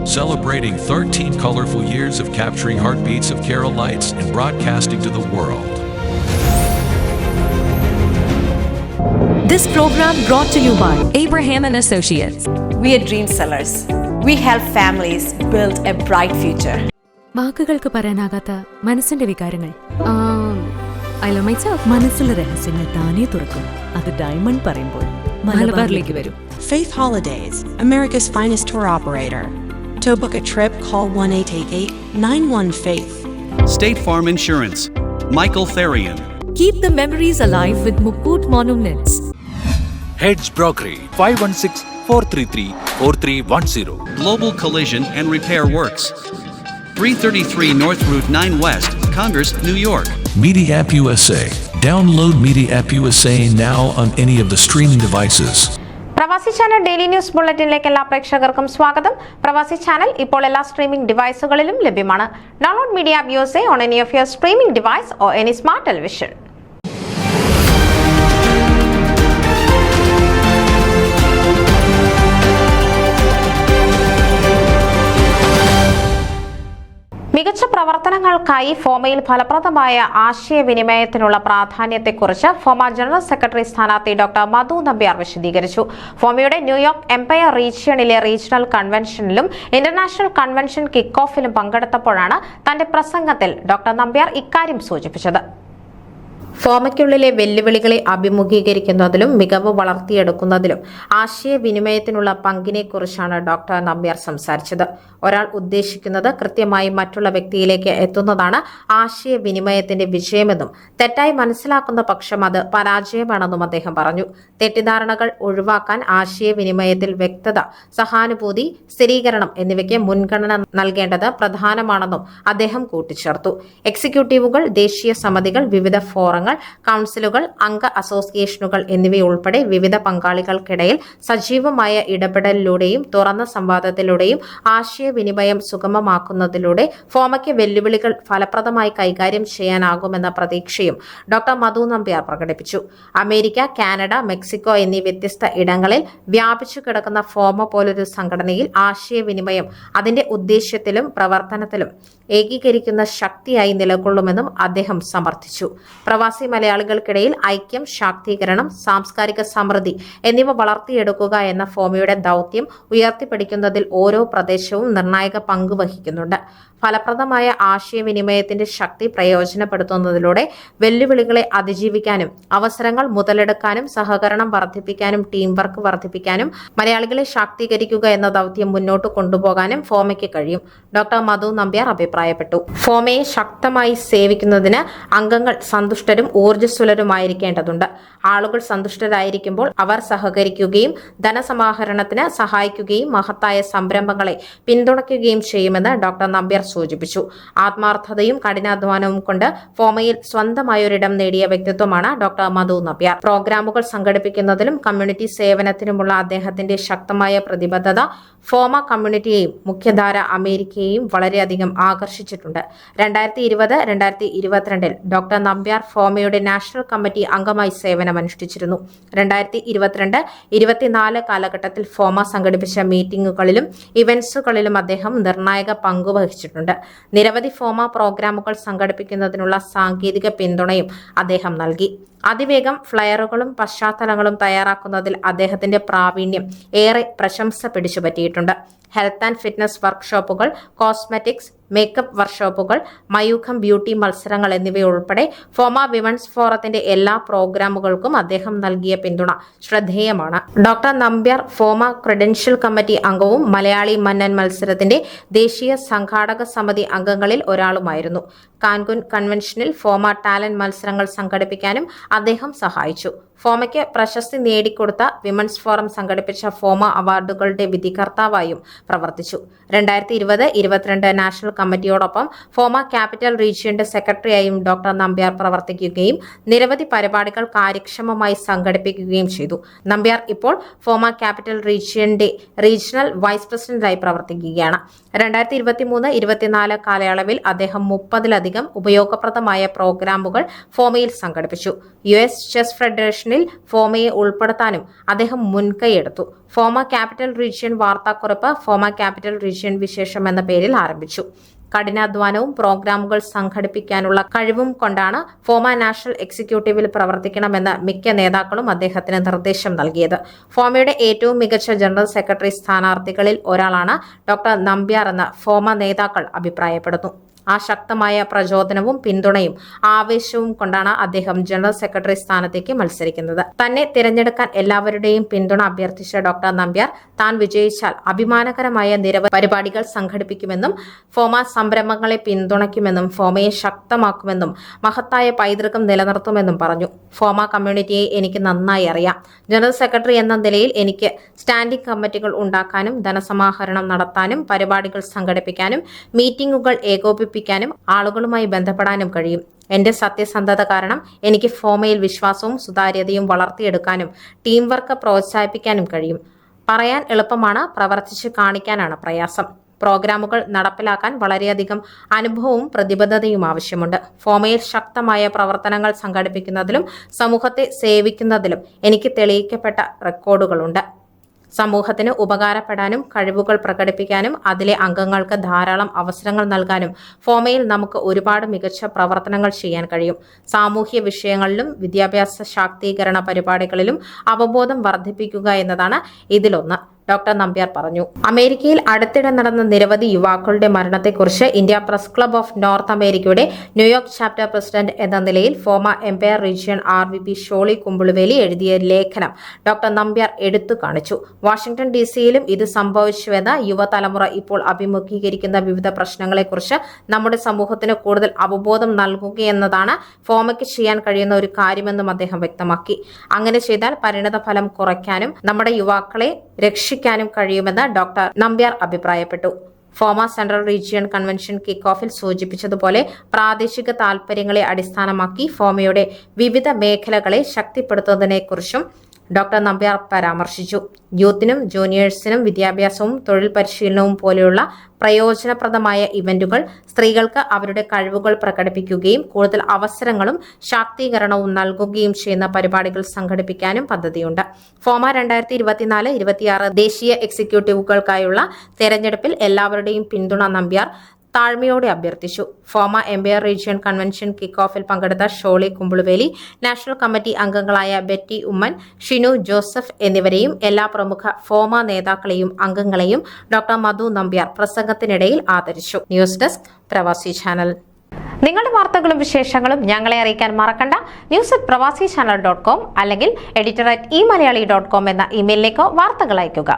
celebrating 13 colorful years of capturing heartbeats of Kerala lights and broadcasting to the world. This program brought to you by Abraham and Associates. We are dream sellers. We help families build a bright future. വാക്കുകൾക്ക് പറയാനാകാത്ത മനസ്സിന്റെ വികാരങ്ങൾ. I love myself. മനസ്സിലെ രഹസ്യങ്ങൾ താനേ തുറക്കും. അത് diamond പറയുമ്പോൾ മലബാറിലേക്ക് വരും. Faith Holidays, America's finest tour operator. To book a trip, call 1-888-91-FAITH. State Farm Insurance, Michael Therian. Keep the memories alive with Mukut Monuments. Heads Brokery 516-433-4310. Global Collision and Repair Works, 333 North Route 9 West, Congress, New York. Media App USA. Download Media App USA now on any of the streaming devices. പ്രവാസി channel daily news ബുള്ളറ്റിനിലേക്ക് എല്ലാ പ്രേക്ഷകർക്കും സ്വാഗതം. പ്രവാസി channel ഇപ്പോൾ എല്ലാ streaming ഡിവൈസുകളിലും ലഭ്യമാണ്. Download media app USA on any of your streaming device or any smart television. മികച്ച പ്രവർത്തനങ്ങൾക്കായി ഫോമയിൽ ഫലപ്രദമായ ആശയവിനിമയത്തിനുള്ള പ്രാധാന്യത്തെക്കുറിച്ച് ഫോമ ജനറൽ സെക്രട്ടറി സ്ഥാനാർത്ഥി ഡോക്ടർ മധു നമ്പ്യാർ വിശദീകരിച്ചു. ഫോമയുടെ New York Empire റീജിയണിലെ regional കൺവെൻഷനിലും international convention kick ഓഫിലും പങ്കെടുത്തപ്പോഴാണ് തന്റെ പ്രസംഗത്തിൽ ഡോക്ടർ നമ്പ്യാർ ഇക്കാര്യം സൂചിപ്പിച്ചത്. ഫോമയ്ക്കുള്ളിലെ വെല്ലുവിളികളെ അഭിമുഖീകരിക്കുന്നതിലും മികവ് വളർത്തിയെടുക്കുന്നതിലും ആശയവിനിമയത്തിനുള്ള പങ്കിനെക്കുറിച്ചാണ് ഡോക്ടർ നമ്പ്യാർ സംസാരിച്ചത്. ഒരാൾ ഉദ്ദേശിക്കുന്നത് കൃത്യമായി മറ്റുള്ള വ്യക്തിയിലേക്ക് എത്തുന്നതാണ് ആശയവിനിമയത്തിന്റെ വിജയമെന്നും തെറ്റായി മനസ്സിലാക്കുന്ന പക്ഷം അത് പരാജയമാണെന്നും അദ്ദേഹം പറഞ്ഞു. തെറ്റിദ്ധാരണകൾ ഒഴിവാക്കാൻ ആശയവിനിമയത്തിൽ വ്യക്തത, സഹാനുഭൂതി, സ്ഥിരീകരണം എന്നിവയ്ക്ക് മുൻഗണന നൽകേണ്ടത് പ്രധാനമാണെന്നും അദ്ദേഹം കൂട്ടിച്ചേർത്തു. എക്സിക്യൂട്ടീവുകൾ, ദേശീയ സമിതികൾ, വിവിധ ഫോറങ്ങൾ, കൌൺസിലുകൾ, അംഗ അസോസിയേഷനുകൾ എന്നിവയുൾപ്പെടെ വിവിധ പങ്കാളികൾക്കിടയിൽ സജീവമായ ഇടപെടലിലൂടെയും തുറന്ന സംവാദത്തിലൂടെയും ആശയവിനിമയം സുഗമമാക്കുന്നതിലൂടെ ഫോമയ്ക്ക് വെല്ലുവിളികൾ ഫലപ്രദമായി കൈകാര്യം ചെയ്യാനാകുമെന്ന പ്രതീക്ഷയും ഡോക്ടർ മധു നമ്പ്യാർ പ്രകടിപ്പിച്ചു. അമേരിക്ക, കാനഡ, മെക്സിക്കോ എന്നീ വ്യത്യസ്ത ഇടങ്ങളിൽ വ്യാപിച്ചു കിടക്കുന്ന ഫോമ പോലൊരു സംഘടനയിൽ ആശയവിനിമയം അതിന്റെ ഉദ്ദേശ്യത്തിലും പ്രവർത്തനത്തിലും ഏകീകരിക്കുന്ന ശക്തിയായി നിലകൊള്ളുമെന്നും അദ്ദേഹം സമർത്ഥിച്ചു. പ്രവാസി മലയാളികൾക്കിടയിൽ ഐക്യം, ശാക്തീകരണം, സാംസ്കാരിക സമൃദ്ധി എന്നിവ വളർത്തിയെടുക്കുക എന്ന ഫോമയുടെ ദൗത്യം ഉയർത്തിപ്പിടിക്കുന്നതിൽ ഓരോ പ്രദേശവും നിർണായക പങ്ക് വഹിക്കുന്നുണ്ട്. ഫലപ്രദമായ ആശയവിനിമയത്തിന്റെ ശക്തി പ്രയോജനപ്പെടുത്തുന്നതിലൂടെ വെല്ലുവിളികളെ അതിജീവിക്കാനും അവസരങ്ങൾ മുതലെടുക്കാനും സഹകരണം വർദ്ധിപ്പിക്കാനും ടീം വർക്ക് വർദ്ധിപ്പിക്കാനും മലയാളികളെ ശാക്തീകരിക്കുക എന്ന ദൗത്യം മുന്നോട്ട് കൊണ്ടുപോകാനും ഫോമയ്ക്ക് കഴിയും. ഡോക്ടർ മധു നമ്പ്യാർ അഭിപ്രായപ്പെട്ടു. ഫോമയെ ശക്തമായി സേവിക്കുന്നതിന് അംഗങ്ങൾ സന്തുഷ്ടരും ഊർജ്ജസ്വലരുമായിരിക്കേണ്ടതുണ്ട്. ആളുകൾ സന്തുഷ്ടരായിരിക്കുമ്പോൾ അവർ സഹകരിക്കുകയും ധനസമാഹരണത്തിന് സഹായിക്കുകയും മഹത്തായ സംരംഭങ്ങളെ പിന്തുണയ്ക്കുകയും ചെയ്യുമെന്ന് ഡോക്ടർ നമ്പ്യാർ സൂചിപ്പിച്ചു. ആത്മാർത്ഥതയും കഠിനാധ്വാനവും കൊണ്ട് ഫോമയിൽ സ്വന്തമായൊരിടം നേടിയ വ്യക്തിത്വമാണ് ഡോക്ടർ മധു നമ്പ്യാർ. പ്രോഗ്രാമുകൾ സംഘടിപ്പിക്കുന്നതിലും കമ്മ്യൂണിറ്റി സേവനത്തിനുമുള്ള അദ്ദേഹത്തിന്റെ ശക്തമായ പ്രതിബദ്ധത ഫോമ കമ്മ്യൂണിറ്റിയെയും മുഖ്യധാര അമേരിക്കയെയും വളരെയധികം ആകർഷിച്ചിട്ടുണ്ട്. 2020-2022 ഡോക്ടർ നമ്പ്യാർ ഫോമയുടെ നാഷണൽ കമ്മിറ്റി അംഗമായി സേവനമനുഷ്ഠിച്ചിരുന്നു. 2022-24 കാലഘട്ടത്തിൽ ഫോമ സംഘടിപ്പിച്ച മീറ്റിംഗുകളിലും ഇവന്റ്സുകളിലും അദ്ദേഹം നിർണായക പങ്കുവഹിച്ചിട്ടുണ്ട്. നിരവധി ഫോമ പ്രോഗ്രാമുകൾ സംഘടിപ്പിക്കുന്നതിനുള്ള സാങ്കേതിക പിന്തുണയും അദ്ദേഹം നൽകി. അതിവേഗം ഫ്ലയറുകളും പശ്ചാത്തലങ്ങളും തയ്യാറാക്കുന്നതിൽ അദ്ദേഹത്തിന്റെ പ്രാവീണ്യം ഏറെ പ്രശംസ പിടിച്ചുപറ്റിയിട്ടുണ്ട്. ഹെൽത്ത് ആൻഡ് ഫിറ്റ്നസ് വർക്ക്ഷോപ്പുകൾ, കോസ്മെറ്റിക്സ്, മേക്കപ്പ് വർക്ക്ഷോപ്പുകൾ, മയൂഖം ബ്യൂട്ടി മത്സരങ്ങൾ എന്നിവയുൾപ്പെടെ ഫോമ വിമൻസ് ഫോറത്തിന്റെ എല്ലാ പ്രോഗ്രാമുകൾക്കും അദ്ദേഹം നൽകിയ പിന്തുണ ശ്രദ്ധേയമാണ്. Doctor Nambiar FOMAA credential committee അംഗവും മലയാളി മന്നൻ മത്സരത്തിന്റെ ദേശീയ സംഘാടക സമിതി അംഗങ്ങളിൽ ഒരാളുമായിരുന്നു. കാൻകുൻ കൺവെൻഷനിൽ ഫോമ ടാലന്റ് മത്സരങ്ങൾ സംഘടിപ്പിക്കാനും അദ്ദേഹം സഹായിച്ചു. ഫോമയ്ക്ക് പ്രശസ്തി നേടിക്കൊടുത്ത വിമൻസ് ഫോറം സംഘടിപ്പിച്ച ഫോമ അവാർഡുകളുടെ വിധികർത്താവായും പ്രവർത്തിച്ചു. 2020-22 നാഷണൽ കമ്മിറ്റിയോടൊപ്പം ഫോമ ക്യാപിറ്റൽ റീജിയന്റെ സെക്രട്ടറിയായും ഡോക്ടർ നമ്പ്യാർ പ്രവർത്തിക്കുകയും നിരവധി പരിപാടികൾ കാര്യക്ഷമമായി സംഘടിപ്പിക്കുകയും ചെയ്തു. നമ്പ്യാർ ഇപ്പോൾ ഫോമ ക്യാപിറ്റൽ റീജിയന്റെ റീജിയണൽ വൈസ് പ്രസിഡന്റായി പ്രവർത്തിക്കുകയാണ്. 2023-24 കാലയളവിൽ അദ്ദേഹം 30-ലധികം ഉപയോഗപ്രദമായ പ്രോഗ്രാമുകൾ ഫോമയിൽ സംഘടിപ്പിച്ചു. US ചെസ് ഫെഡറേഷൻ സെഷനിൽ ഫോമയെ ഉൾപ്പെടുത്താനും അദ്ദേഹം മുൻകൈയെടുത്തു. ഫോമ ക്യാപിറ്റൽ റീജിയൻ വാർത്താക്കുറിപ്പ് ഫോമ ക്യാപിറ്റൽ റീജിയൻ വിശേഷം എന്ന പേരിൽ ആരംഭിച്ചു. കഠിനാധ്വാനവും പ്രോഗ്രാമുകൾ സംഘടിപ്പിക്കാനുള്ള കഴിവും കൊണ്ടാണ് ഫോമ നാഷണൽ എക്സിക്യൂട്ടീവിൽ പ്രവർത്തിക്കണമെന്ന് മിക്ക നേതാക്കളും അദ്ദേഹത്തിന് നിർദ്ദേശം നൽകിയത്. ഫോമയുടെ ഏറ്റവും മികച്ച ജനറൽ സെക്രട്ടറി സ്ഥാനാർത്ഥികളിൽ ഒരാളാണ് ഡോക്ടർ നമ്പ്യാർ എന്ന് ഫോമ നേതാക്കൾ അഭിപ്രായപ്പെടുന്നു. ആ ശക്തമായ പ്രചോദനവും പിന്തുണയും ആവേശവും കൊണ്ടാണ് അദ്ദേഹം ജനറൽ സെക്രട്ടറി സ്ഥാനത്തേക്ക് മത്സരിക്കുന്നത്. തന്നെ തിരഞ്ഞെടുക്കാൻ എല്ലാവരുടെയും പിന്തുണ അഭ്യർത്ഥിച്ച ഡോക്ടർ നമ്പ്യാർ താൻ വിജയിച്ചാൽ അഭിമാനകരമായ നിരവധി പരിപാടികൾ സംഘടിപ്പിക്കുമെന്നും ഫോമ സംരംഭങ്ങളെ പിന്തുണയ്ക്കുമെന്നും ഫോമയെ ശക്തമാക്കുമെന്നും മഹത്തായ പൈതൃകം നിലനിർത്തുമെന്നും പറഞ്ഞു. ഫോമ കമ്മ്യൂണിറ്റിയെ എനിക്ക് നന്നായി അറിയാം. ജനറൽ സെക്രട്ടറി എന്ന നിലയിൽ എനിക്ക് സ്റ്റാൻഡിംഗ് കമ്മിറ്റികൾ ഉണ്ടാക്കാനും ധനസമാഹരണം നടത്താനും പരിപാടികൾ സംഘടിപ്പിക്കാനും മീറ്റിംഗുകൾ ഏകോപിപ്പിക്കാനും ആളുകളുമായി ബന്ധപ്പെടാനും കഴിയും. എന്റെ സത്യസന്ധത കാരണം എനിക്ക് ഫോമയിൽ വിശ്വാസവും സുതാര്യതയും വളർത്തിയെടുക്കാനും ടീം വർക്ക് പ്രോത്സാഹിപ്പിക്കാനും കഴിയും. പറയാൻ എളുപ്പമാണ്, പ്രവർത്തിച്ച് കാണിക്കാനാണ് പ്രയാസം. പ്രോഗ്രാമുകൾ നടപ്പിലാക്കാൻ വളരെയധികം അനുഭവവും പ്രതിബദ്ധതയും ആവശ്യമുണ്ട്. ഫോമയിൽ ശക്തമായ പ്രവർത്തനങ്ങൾ സംഘടിപ്പിക്കുന്നതിലും സമൂഹത്തെ സേവിക്കുന്നതിലും എനിക്ക് തെളിയിക്കപ്പെട്ട റെക്കോർഡുകളുണ്ട്. സമൂഹത്തിന് ഉപകാരപ്പെടാനും കഴിവുകൾ പ്രകടിപ്പിക്കാനും അതിലെ അംഗങ്ങൾക്ക് ധാരാളം അവസരങ്ങൾ നൽകാനും ഫോമയിൽ നമുക്ക് ഒരുപാട് മികച്ച പ്രവർത്തനങ്ങൾ ചെയ്യാൻ കഴിയും. സാമൂഹ്യ വിഷയങ്ങളിലും വിദ്യാഭ്യാസ ശാക്തീകരണ പരിപാടികളിലും അവബോധം വർദ്ധിപ്പിക്കുക എന്നതാണ് ഇതിലൊന്ന്. ഡോക്ടർ നമ്പ്യാർ പറഞ്ഞു. അമേരിക്കയിൽ അടുത്തിടെ നടന്ന നിരവധി യുവാക്കളുടെ മരണത്തെക്കുറിച്ച് India press club of north അമേരിക്കയുടെ ന്യൂയോർക്ക് ചാപ്റ്റർ പ്രസിഡന്റ് എന്ന നിലയിൽ FOMAA Empire region RVP Sholy കുമ്പുളുവേലി എഴുതിയ ലേഖനം ഡോക്ടർ നമ്പ്യാർ എടുത്തു കാണിച്ചു. വാഷിംഗ്ടൺ DC-യിലും ഇത് സംഭവിച്ചുവെന്ന് യുവതലമുറ ഇപ്പോൾ അഭിമുഖീകരിക്കുന്ന വിവിധ പ്രശ്നങ്ങളെക്കുറിച്ച് നമ്മുടെ സമൂഹത്തിന് കൂടുതൽ അവബോധം നൽകുകയെന്നതാണ് ഫോമയ്ക്ക് ചെയ്യാൻ കഴിയുന്ന ഒരു കാര്യമെന്നും അദ്ദേഹം വ്യക്തമാക്കി. അങ്ങനെ ചെയ്താൽ പരിണത ഫലം കുറയ്ക്കാനും നമ്മുടെ യുവാക്കളെ രക്ഷിക്കാനും കഴിയുമെന്ന് ഡോക്ടർ നമ്പ്യാർ അഭിപ്രായപ്പെട്ടു. FOMAA Central Region convention kick ഓഫിൽ സൂചിപ്പിച്ചതുപോലെ പ്രാദേശിക താൽപര്യങ്ങളെ അടിസ്ഥാനമാക്കി ഫോമയുടെ വിവിധ മേഖലകളെ ശക്തിപ്പെടുത്തുന്നതിനെക്കുറിച്ചും ഡോക്ടർ നമ്പ്യാർ പരാമർശിച്ചു. യൂത്തിനും ജൂനിയേഴ്സിനും വിദ്യാഭ്യാസവും തൊഴിൽ പരിശീലനവും പോലെയുള്ള പ്രയോജനപ്രദമായ ഇവന്റുകൾ സ്ത്രീകൾക്ക് അവരുടെ കഴിവുകൾ പ്രകടിപ്പിക്കുകയും കൂടുതൽ അവസരങ്ങളും ശാക്തീകരണവും നൽകുകയും ചെയ്യുന്ന പരിപാടികൾ സംഘടിപ്പിക്കാനും പദ്ധതിയുണ്ട്. ഫോമ 2024-26 ദേശീയ എക്സിക്യൂട്ടീവുകൾക്കായുള്ള തെരഞ്ഞെടുപ്പിൽ എല്ലാവരുടെയും പിന്തുണ നമ്പ്യാർ താഴ്മയോടെ അഭ്യർത്ഥിച്ചു. FOMAA Empire Region convention kick ഓഫിൽ പങ്കെടുത്ത ഷോളി കുമ്പുളുവേലി, നാഷണൽ കമ്മിറ്റി അംഗങ്ങളായ ബെറ്റി ഉമ്മൻ, ഷിനു ജോസഫ് എന്നിവരെയും എല്ലാ പ്രമുഖ ഫോമ നേതാക്കളെയും അംഗങ്ങളെയും ഡോക്ടർ മധു നമ്പ്യാർ പ്രസംഗത്തിനിടയിൽ ആദരിച്ചു. ന്യൂസ് ഡെസ്ക് പ്രവാസി ചാനൽ. നിങ്ങളുടെ വാർത്തകളും വിശേഷങ്ങളും ഞങ്ങളെ അറിയിക്കാൻ മറക്കണ്ട. news@pravasichannel.com അല്ലെങ്കിൽ editor@eMalayali.com എന്ന ഇമെയിലിലേക്ക് വാർത്തകൾ അയയ്ക്കുക.